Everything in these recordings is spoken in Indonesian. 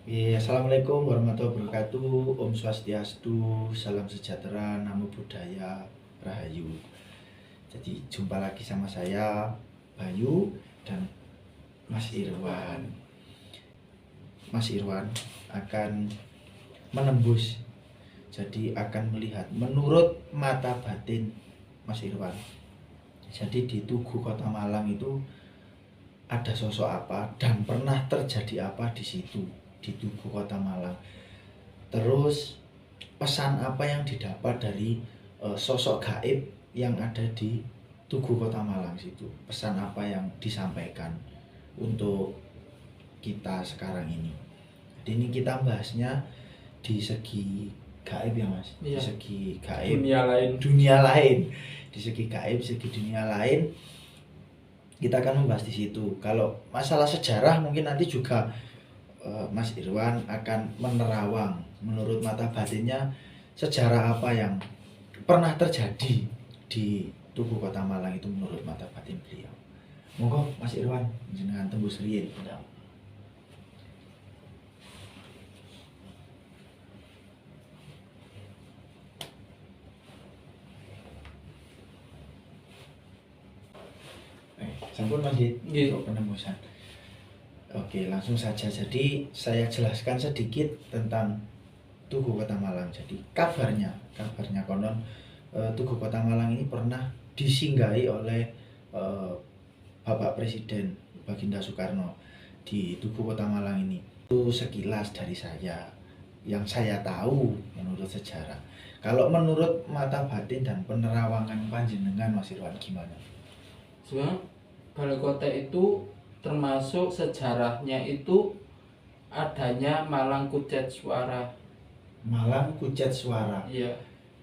Assalamualaikum warahmatullahi wabarakatuh. Om Swastiastu, salam sejahtera, namo buddhaya, rahayu. Jadi jumpa lagi sama saya Bayu dan Mas Irwan. Mas Irwan akan menembus, jadi akan melihat menurut mata batin Mas Irwan. Jadi di Tugu Kota Malang itu ada sosok apa dan pernah terjadi apa di situ, di Tugu Kota Malang. Terus pesan apa yang didapat dari sosok gaib yang ada di Tugu Kota Malang situ. Pesan apa yang disampaikan untuk kita sekarang ini. Jadi ini kita bahasnya di segi gaib ya Mas. Iya. Di segi gaib dunia lain. di segi gaib, segi dunia lain kita akan membahas di situ. Kalau masalah sejarah mungkin nanti juga Mas Irwan akan menerawang menurut mata batinnya sejarah apa yang pernah terjadi di Tugu Kota Malang itu menurut mata batin beliau. Monggo Mas Irwan jenengan tembus riyin. Sampun Mas Dit, untuk penembusan. Oke, langsung saja. Jadi saya jelaskan sedikit tentang Tugu Kota Malang. Jadi kabarnya konon Tugu Kota Malang ini pernah disinggahi oleh Bapak Presiden Baginda Soekarno di Tugu Kota Malang ini. Itu sekilas dari saya yang saya tahu menurut sejarah. Kalau menurut mata batin dan penerawangan panjenengan Mas Irwan gimana? Sebenarnya Balai Kota itu termasuk sejarahnya itu adanya Malang Kucet Suara. Malang Kucet Suara. Iya.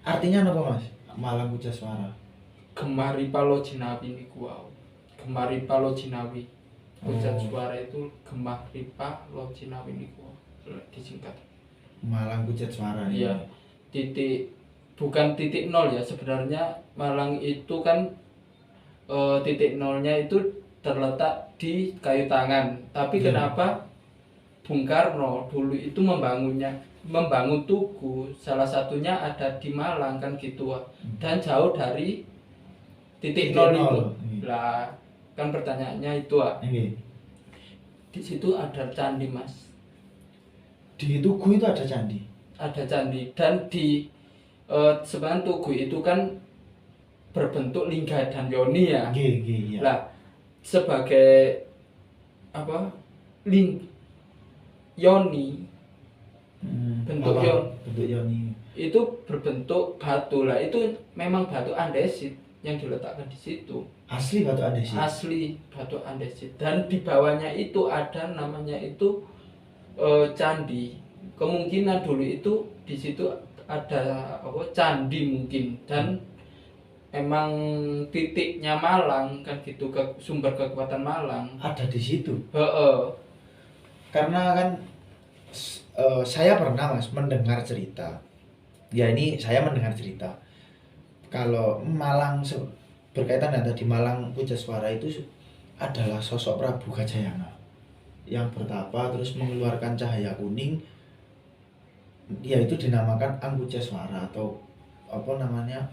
Artinya apa Mas? Malang Kucet Suara. Gemari Palo Jinawi niku wau. Gemari Palo Jinawi. Kucet Suara itu Gemari Palo Jinawi niku disingkat. Malang Kucet Suara. Iya. Bukan titik nol ya, sebenarnya Malang itu kan titik nolnya itu terletak di Kayu Tangan. Tapi kenapa Bung Karno dulu itu membangun tugu, salah satunya ada di Malang kan gitu, dan jauh dari titik nol itu. Lah kan pertanyaannya itu, di situ ada candi Mas. Di Tugu itu ada candi. Ada candi, dan di sebenarnya Tugu itu kan berbentuk lingga dan yoni ya. Iya. Lah sebagai apa yoni, bentuk yoni itu berbentuk batu. Lah itu memang batu andesit yang diletakkan di situ. Asli batu andesit. Asli batu andesit, dan di bawahnya itu ada namanya itu candi. Kemungkinan dulu itu di situ ada candi mungkin, dan emang titiknya Malang kan gitu, ke sumber kekuatan Malang ada di situ. Karena kan saya pernah Mas mendengar cerita. Ya ini saya mendengar cerita. Kalau Malang berkaitan dengan tadi Malang Kucet Suara itu adalah sosok Prabu Gajayana yang bertapa terus mengeluarkan cahaya kuning. Yaitu dinamakan Angkuceswara atau apa namanya,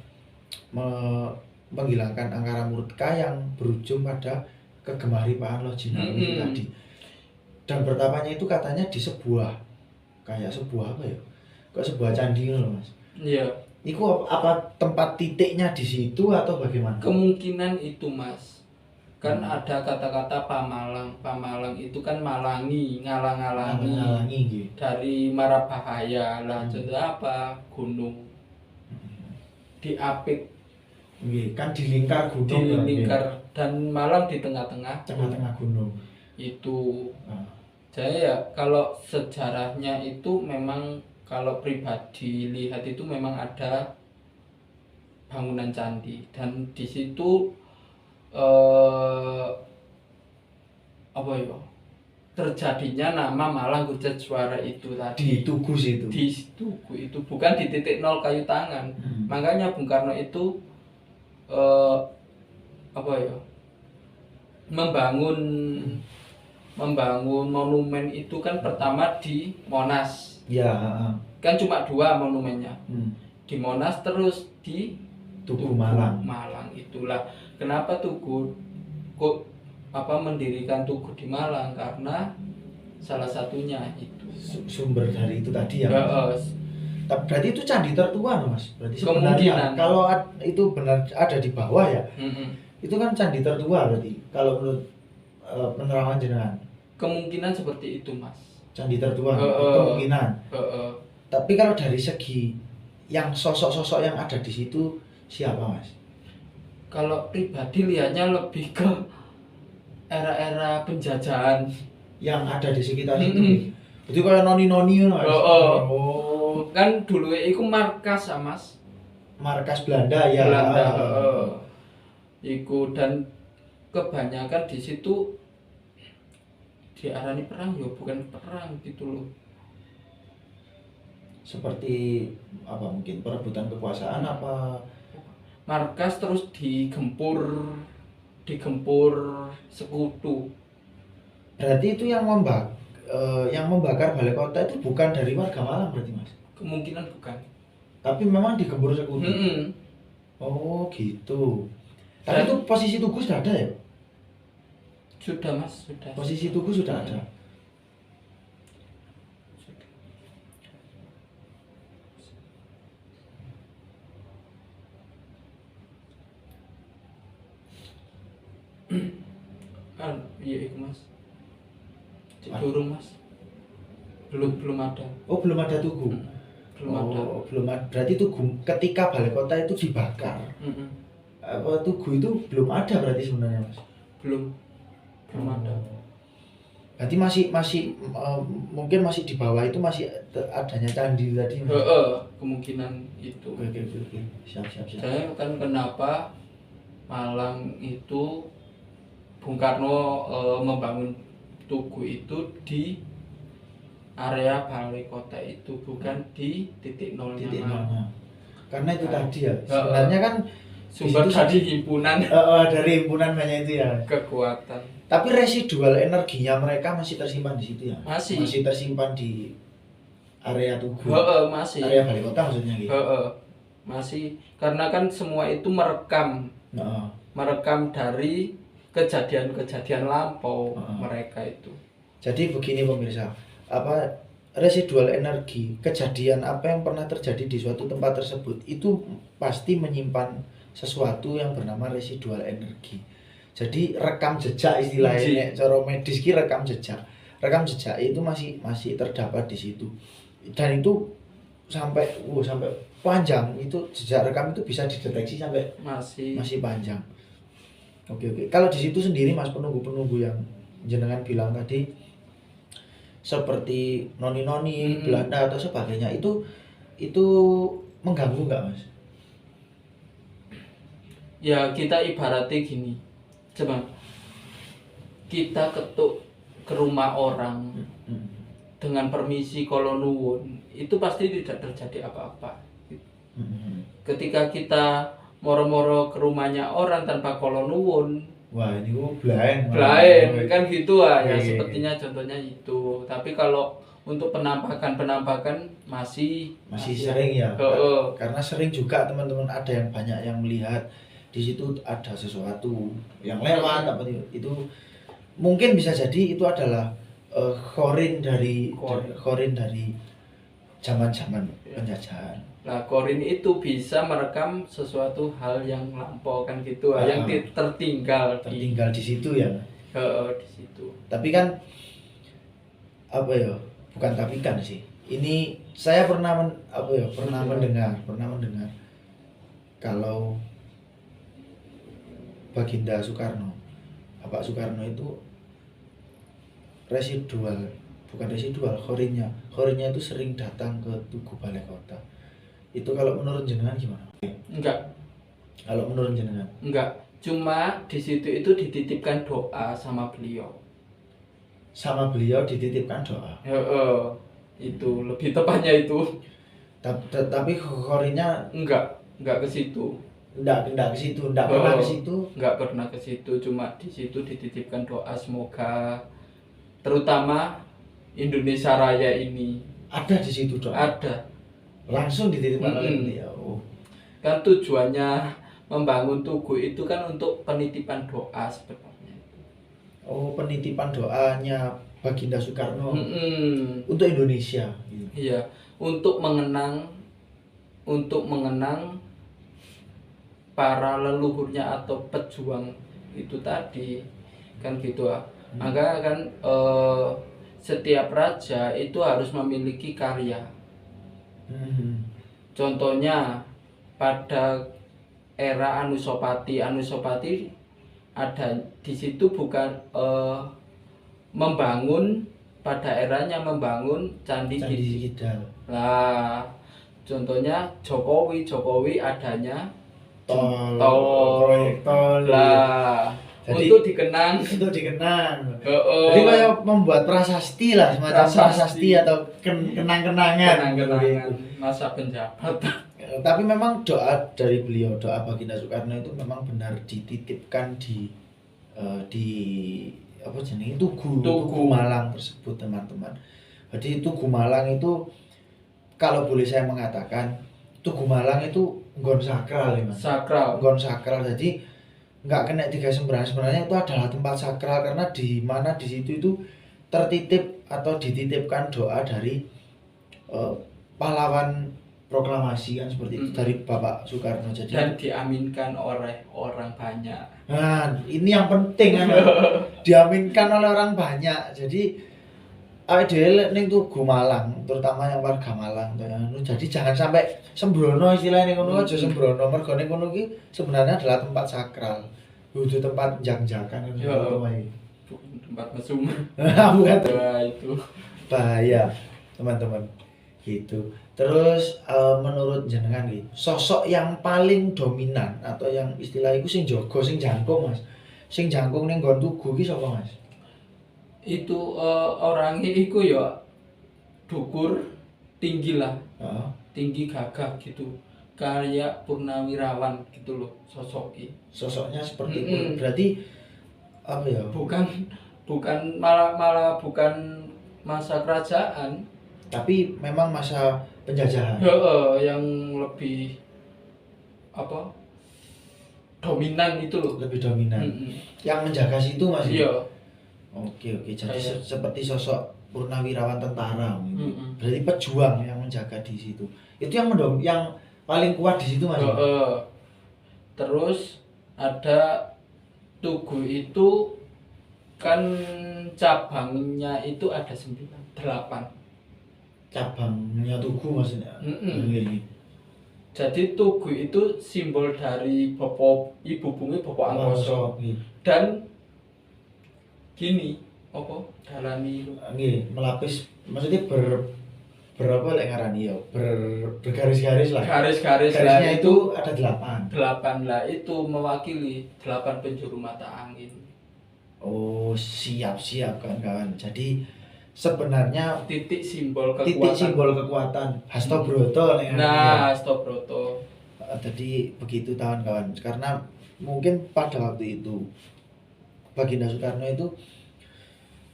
menghilangkan angkara murka yang berujung pada kegemaripaan Lojinawi itu tadi. Dan bertapanya itu katanya di sebuah apa ya? Kok sebuah candi loh Mas. Iya. Itu apa tempat titiknya di situ atau bagaimana? Kemungkinan itu Mas. Kan ada kata-kata Pamalang. Pamalang itu kan malangi, ngalang-alangi gitu. Dari mara bahaya. Lah contoh apa? Gunung. Diapit. Kan di lingkar gunung. Dan Malang di tengah-tengah gunung. Itu. Jadi ya kalau sejarahnya itu memang kalau pribadi lihat itu memang ada bangunan candi, dan di situ terjadinya nama Malang Kucet Suara itu tadi. Di Tugu situ. Di Tugu itu, bukan di titik nol Kayu Tangan. Makanya Bung Karno itu membangun membangun monumen itu kan pertama di Monas. Ya, heeh. Kan cuma 2 monumennya. Hmm. Di Monas terus di Tugu Malang. Malang. Itulah kenapa Tugu kok mendirikan Tugu di Malang, karena salah satunya itu. Sumber dari itu tadi ya. Mas? Berarti itu candi tertua loh, Mas. Berarti Kemungkinan. sebenarnya kalau itu benar ada di bawah ya. Itu kan candi tertua berarti kalau menurut penerawangan jenengan. Kemungkinan seperti itu, Mas. Candi tertua kemungkinan. Tapi kalau dari segi yang sosok-sosok yang ada di situ siapa, Mas? Kalau pribadi lihatnya lebih ke era-era penjajahan yang ada di sekitar itu. Jadi kayak noni-noni Mas. Kan dulu itu markas, Mas. Markas Belanda ya. Belanda. Iku dan kebanyakan di situ diarani perang ya bukan perang gitu loh. Seperti apa mungkin perebutan kekuasaan apa markas terus digempur sekutu. Berarti itu yang membakar balai kota itu bukan dari warga Malang berarti, Mas? Kemungkinan bukan. Tapi memang digempur sekutu. Oh gitu. Tapi itu posisi Tugu sudah ada ya? Sudah, Mas, sudah. Posisi Tugu sudah ada. Iya itu, Mas. Durung, Mas. Belum ada. Oh, belum ada Tugu. Belum ada. Belum ada. Berarti Tugu ketika balai kota itu dibakar. Apa Tugu itu belum ada berarti sebenarnya, Mas? Belum ada. Berarti masih mungkin masih di bawah itu masih adanya candi tadi. Kemungkinan itu. Oke. Siap. Saya kan kenapa Malang itu Bung Karno membangun Tugu itu di area balai kota itu, bukan di titik nolnya. Karena itu tadi ya. Sebenarnya kan sumber dari himpunan. Dari himpunan banyak itu ya. Kekuatan. Tapi residual energinya mereka masih tersimpan di situ ya. Masih tersimpan di area Tugu. Masih. Area balai kota maksudnya gitu. Masih, karena kan semua itu merekam dari kejadian-kejadian lampau mereka itu. Jadi begini pemirsa, residual energi kejadian apa yang pernah terjadi di suatu tempat tersebut itu pasti menyimpan sesuatu yang bernama residual energi. Jadi rekam jejak istilahnya, cara medis ki rekam jejak itu masih terdapat di situ. Dan itu sampai panjang, itu jejak rekam itu bisa dideteksi sampai masih panjang. Oke. Kalau di situ sendiri, Mas, penunggu yang jenengan bilang tadi seperti noni-noni Belanda atau sebagainya itu mengganggu nggak, Mas? Ya kita ibaratnya gini, coba kita ketuk ke rumah orang dengan permisi kalau nuwun, itu pasti tidak terjadi apa-apa. Ketika kita moro-moro ke rumahnya orang tanpa kalau nuwun, wah ini blind kan gitu ya. Sepertinya contohnya itu. Tapi kalau untuk penampakan masih sering ya. Karena sering juga teman-teman ada yang banyak yang melihat di situ ada sesuatu yang lewat itu mungkin bisa jadi itu adalah khorin dari zaman-zaman penjajahan. Nah, korin itu bisa merekam sesuatu hal yang lampau kan gitu, yang tertinggal di situ ya. Di situ. Tapi kan bukan tapi kan sih. Ini saya pernah mendengar kalau Baginda Soekarno, Bapak Soekarno itu khorinnya itu sering datang ke Tugu Balai Kota. Itu kalau menurut jenengan gimana? Enggak. Kalau menurut jenengan? Enggak. Cuma di situ itu dititipkan doa sama beliau. Sama beliau dititipkan doa. Itu lebih tepatnya itu. Tapi khorinnya enggak ke situ. Enggak ke situ, enggak pernah ke situ. Enggak pernah ke situ, cuma di situ dititipkan doa semoga terutama Indonesia Raya ini Ada di situ doa. ada. Langsung dititipkan oleh Mm-mm. beliau. Oh. Kan tujuannya membangun Tugu itu kan untuk penitipan doa sebenarnya. Oh, penitipan doanya Baginda Soekarno Mm-mm. untuk Indonesia. Gitu. Iya, untuk mengenang para leluhurnya atau pejuang itu tadi kan gitu ah. Maka kan setiap raja itu harus memiliki karya. Hmm. Contohnya pada era Anusapati ada di situ bukan membangun pada eranya membangun Candi Candi Gidi. Kidal. Nah, contohnya Jokowi adanya Tol, tol. proyek tol. Lah, Jadi- untuk dikenang. Untuk dikenang. Oh, Jadi kayak membuat prasasti lah, semacam prasasti atau kenang-kenangan. kenang-kenangan masa penjabat. Tapi memang doa dari beliau, doa Baginda Soekarno itu memang benar dititipkan di apa jenis Tugu Malang tersebut, teman-teman. Jadi Tugu Malang itu kalau boleh saya mengatakan Tugu Malang itu nggon sakral ya, Mas. Sakral. Nggon sakral, jadi nggak kena tiga sembarangan. Sebenarnya itu adalah tempat sakral karena di mana di situ itu tertitip atau dititipkan doa dari pahlawan proklamasi kan seperti itu dari Bapak Soekarno. Jadi Dan diaminkan oleh orang banyak. nah, ini yang penting kan, diaminkan oleh orang banyak. Jadi ideal ning Tugu Malang, terutama yang warga Malang. Jadi jangan sampai sembrono istilahnya ngono aja sembrono. Mergo ning kono iki sebenarnya adalah tempat sakral. Kudu tempat jang-jakan kan Ya. Tempat mesum. Bukan Wah, itu. bahaya, teman-teman. Gitu. Terus menurut jenengan gitu, sosok yang paling dominan atau yang istilah iku sing jaga, sing jangkung, Mas. Sing jangkung ning nggon Tugu ki sapa, Mas? Itu orangnya itu ya dukur tinggi lah, Heeh. tinggi gagah gitu, kayak Purnawirawan gitu loh sosoknya. Sosoknya seperti itu. Mm-mm. Berarti apa ya? Bukan malah bukan masa kerajaan, Tapi memang masa penjajahan. yang lebih apa dominan itu loh. Lebih dominan. Mm-mm. Yang menjaga situ, Mas. Iya. Oke. Jadi Kayak- seperti sosok Purnawirawan tentara gitu. Mm-mm. Berarti pejuang yang menjaga di situ. Itu yang paling kuat di situ, Mas. Terus ada Tugu itu kan cabangnya itu ada 8. Cabangnya Tugu maksudnya. Mm-mm. Ini. Jadi Tugu itu simbol dari Ibu Bumi Bapak Angkoso. Dan gini, apa? Dalani Nggih, melapis maksudnya berapa lek ngarani ya? Bergaris-garis lah. garis-garis lah Garisnya itu ada 8. 8 lah itu mewakili 8 penjuru mata angin. Oh, siap kan kawan. Jadi sebenarnya Titik simbol kekuatan. titik simbol kekuatan Hastobroto nek ngarani ya. Nah, Stobroto. Jadi begitu kawan-kawan. Karena mungkin pada waktu itu Baginda Soekarno itu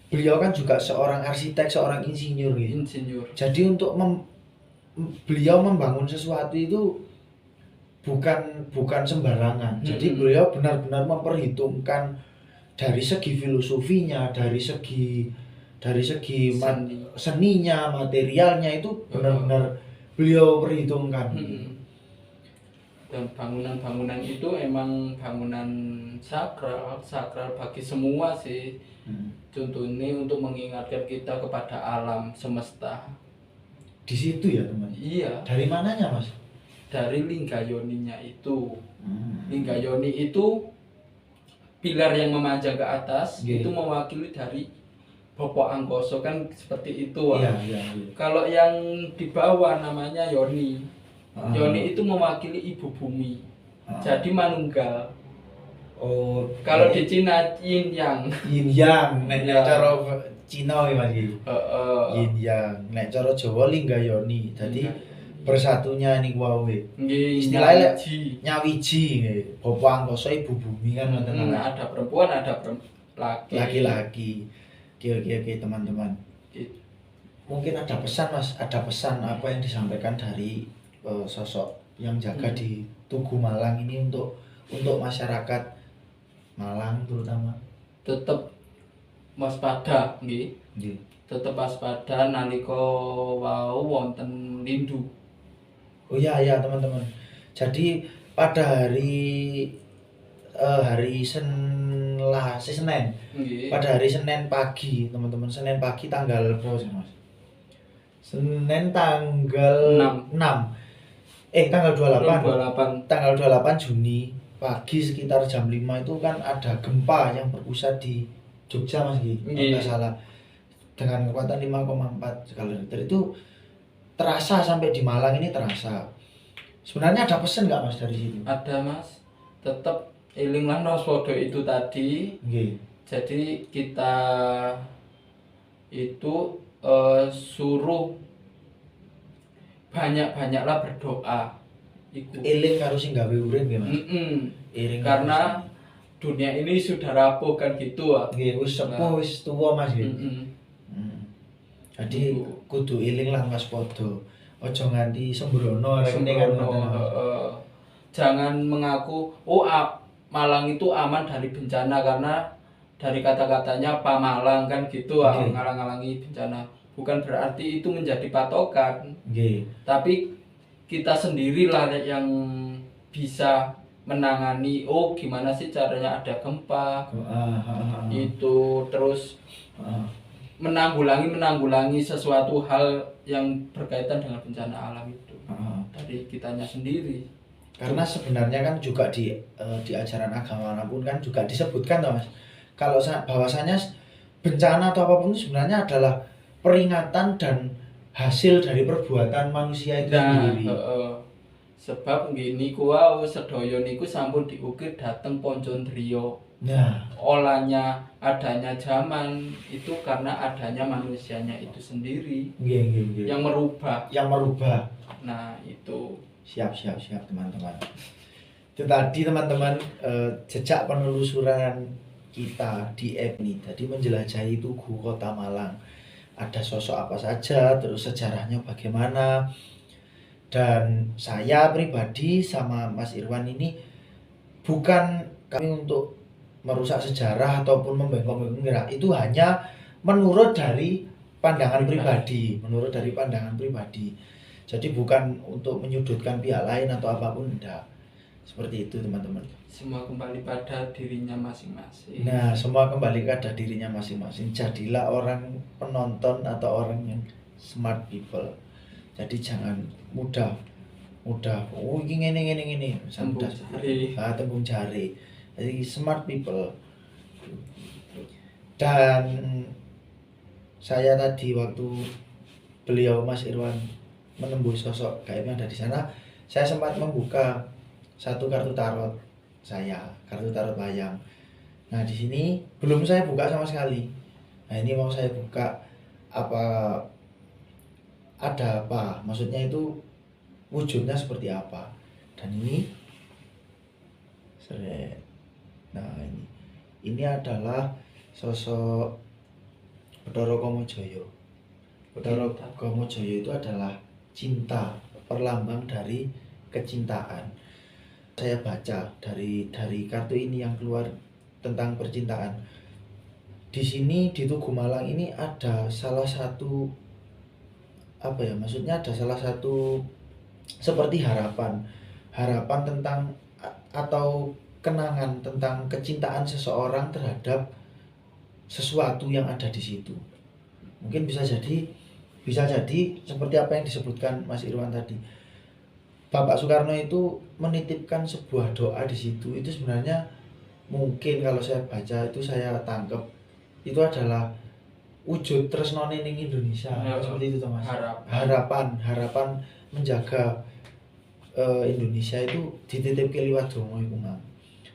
beliau kan juga seorang arsitek, seorang insinyur gitu. Insinyur. Jadi untuk beliau membangun sesuatu itu bukan sembarangan. Jadi Mm-mm. beliau benar-benar memperhitungkan dari segi filosofinya, dari segi Seni. seninya, materialnya itu benar-benar beliau perhitungkan. Mm-mm. Dan bangunan-bangunan itu emang bangunan sakral bagi semua sih. Hmm. Contohnya untuk mengingatkan kita kepada alam semesta. Di situ ya teman. Iya, Dari mananya mas? dari Linggayoninya itu. Hmm. Linggayoni itu pilar yang memanjang ke atas, Iya. itu mewakili dari Bapak Angkoso kan seperti itu. Wak. Iya. Kalau yang di bawah namanya Yoni. Ah. Yoni itu mewakili ibu bumi. Ah. Jadi manunggal. Oh, Kalau di Cina Yin Yang. yin yang, nek Ya. cara Cina iki Mas iki. Heeh. Yin yang, nek cara Jawa Linggayoni. Jadi bersatunya ini wae. Nggih, Istilahnya nyawiji. Nyawiji nggih. Bapak Angkoso ibu bumi kan ngoten. Ada perempuan, ada laki. Laki-laki. Oke teman-teman. Gitu. Mungkin ada pesan Mas, ada pesan apa yang disampaikan dari sosok yang jaga di Tugu Malang ini untuk masyarakat Malang terutama. Tetep waspada nggih. Nggih. Tetep waspada nalika wau wonten lindu. Oh iya teman-teman. Jadi pada hari Senin. Nggih. Pada hari Senin pagi, teman-teman. Senin pagi tanggal berapa sih, Mas? Senin tanggal 6. Tanggal 28. 28. Tanggal 28 Juni pagi sekitar jam 5 itu kan ada gempa yang berpusat di Jogja, Mas Gi. Kalau nggak salah. Dengan kekuatan 5,4 skala Richter itu terasa sampai di Malang ini terasa. Sebenarnya ada pesan nggak Mas dari situ? Ada Mas, tetap eling lan waspada itu tadi. Nggih. Jadi kita itu suruh banyak-banyaklah berdoa. Iku. Eling karo sing gawe urip nggih Mas. Eling karena dunia ini sudah rapuh kan gitu ah. Nggih, wis sepuh, wis tuwa Mas nggih. Jadi kudu eling lan waspada. Aja nganti sembrono rek kan. Jangan mengaku Malang itu aman dari bencana karena dari kata-katanya Pak Malang kan gitu ngalang-alangi bencana. Bukan berarti itu menjadi patokan. Nggih. Tapi kita sendirilah yang bisa menangani gimana sih caranya ada gempa. Itu terus menanggulangi sesuatu hal yang berkaitan dengan bencana alam itu dari kitanya sendiri. Karena sebenarnya kan juga di ajaran agama manapun kan juga disebutkan toh Mas, kalau bahwasanya bencana atau apapun sebenarnya adalah peringatan dan hasil dari perbuatan manusia itu sendiri. Sebab gini kuau sedaya niku sampun diukir dateng Poncondrio. Nah, olahnya adanya zaman itu karena adanya manusianya itu sendiri. Nggih. Yang merubah. Nah, itu siap teman-teman. Itu tadi teman-teman jejak penelusuran kita di app ini. Tadi menjelajahi Tugu Kota Malang. Ada sosok apa saja, terus sejarahnya bagaimana. Dan saya pribadi sama Mas Irwan ini bukan kami untuk merusak sejarah ataupun membengkok-bengkok, enggak. Itu hanya menurut dari pandangan pribadi. Jadi bukan untuk menyudutkan pihak lain atau apapun, enggak. Seperti itu teman-teman. Semua kembali pada dirinya masing-masing. Nah, semua kembali pada dirinya masing-masing. Jadilah orang penonton atau orang yang smart people. Jadi jangan mudah ini tembung jari. Jadi smart people. Dan saya tadi waktu beliau Mas Irwan menembus sosok gaib yang ada di sana, saya sempat membuka satu kartu tarot wayang. Nah, di sini belum saya buka sama sekali. Nah, ini mau saya buka ada apa? Maksudnya itu wujudnya seperti apa? Dan ini nah ini adalah sosok Bathara Kamajaya. Bathara Kamajaya itu adalah cinta, perlambang dari kecintaan. Saya baca dari kartu ini yang keluar tentang percintaan. Di sini di Tugu Malang ini ada salah satu maksudnya ada salah satu seperti harapan tentang atau kenangan tentang kecintaan seseorang terhadap sesuatu yang ada di situ. Mungkin bisa jadi seperti apa yang disebutkan Mas Irwan tadi. Bapak Soekarno itu menitipkan sebuah doa di situ. Itu sebenarnya mungkin kalau saya baca itu saya tangkap itu adalah wujud tresnone ning Indonesia. Seperti itu Mas. Harapan menjaga Indonesia itu dititipke liwat donga iku, Mang.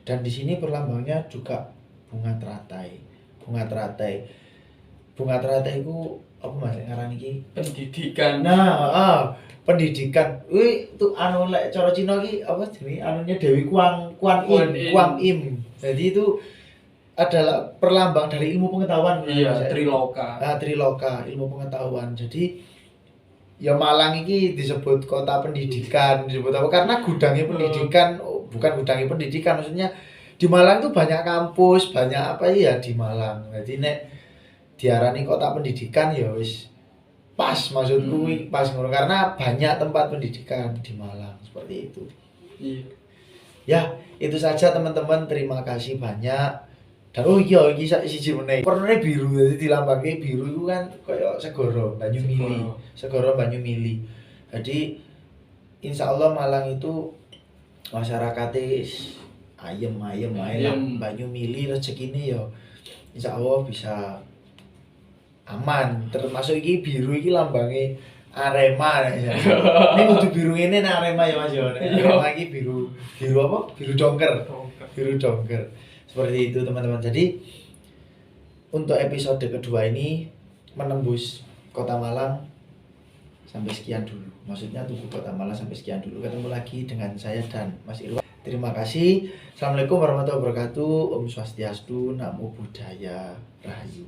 Dan di sini perlambangnya juga bunga teratai. Bunga teratai itu apa Mas ngaran iki? Pendidikan. Nah, pendidikan. Itu lek cara Cina iki apa jenenge anunya Dewi Kuan Im. Jadi itu adalah perlambang dari ilmu pengetahuan. Iya, Triloka. Triloka, ilmu pengetahuan. Jadi ya Malang ini disebut kota pendidikan, disebut apa? Karena gudangnya pendidikan, bukan gudangnya pendidikan, maksudnya di Malang tuh banyak kampus, banyak apa ya di Malang. Jadi nek diarani kota pendidikan ya wis pas, maksudku pas ngono, karena banyak tempat pendidikan di Malang seperti itu. Iya. Ya, itu saja teman-teman, terima kasih banyak. Dan oh iya, iki siji meneh. Warnane biru, jadi dilambangke biru itu kan kaya segara Banyumili. Segara Banyumili. Jadi insya Allah Malang itu masyarakatnya ayem. Banyumili rezekine ya insya Allah bisa aman. Termasuk iki biru iki lambange Arema nek ya. Ini kudu biru ngene nek Arema ya Mas ya. Arema iki biru apa? Biru dongker. Biru dongker. Seperti itu teman-teman. Jadi untuk episode kedua ini menembus Kota Malang sampai sekian dulu. Maksudnya Tugu Kota Malang sampai sekian dulu. Ketemu lagi dengan saya dan Mas Irwan. Terima kasih. Assalamualaikum warahmatullahi wabarakatuh. Om Swastiastu, Namo Buddhaya, Rahayu.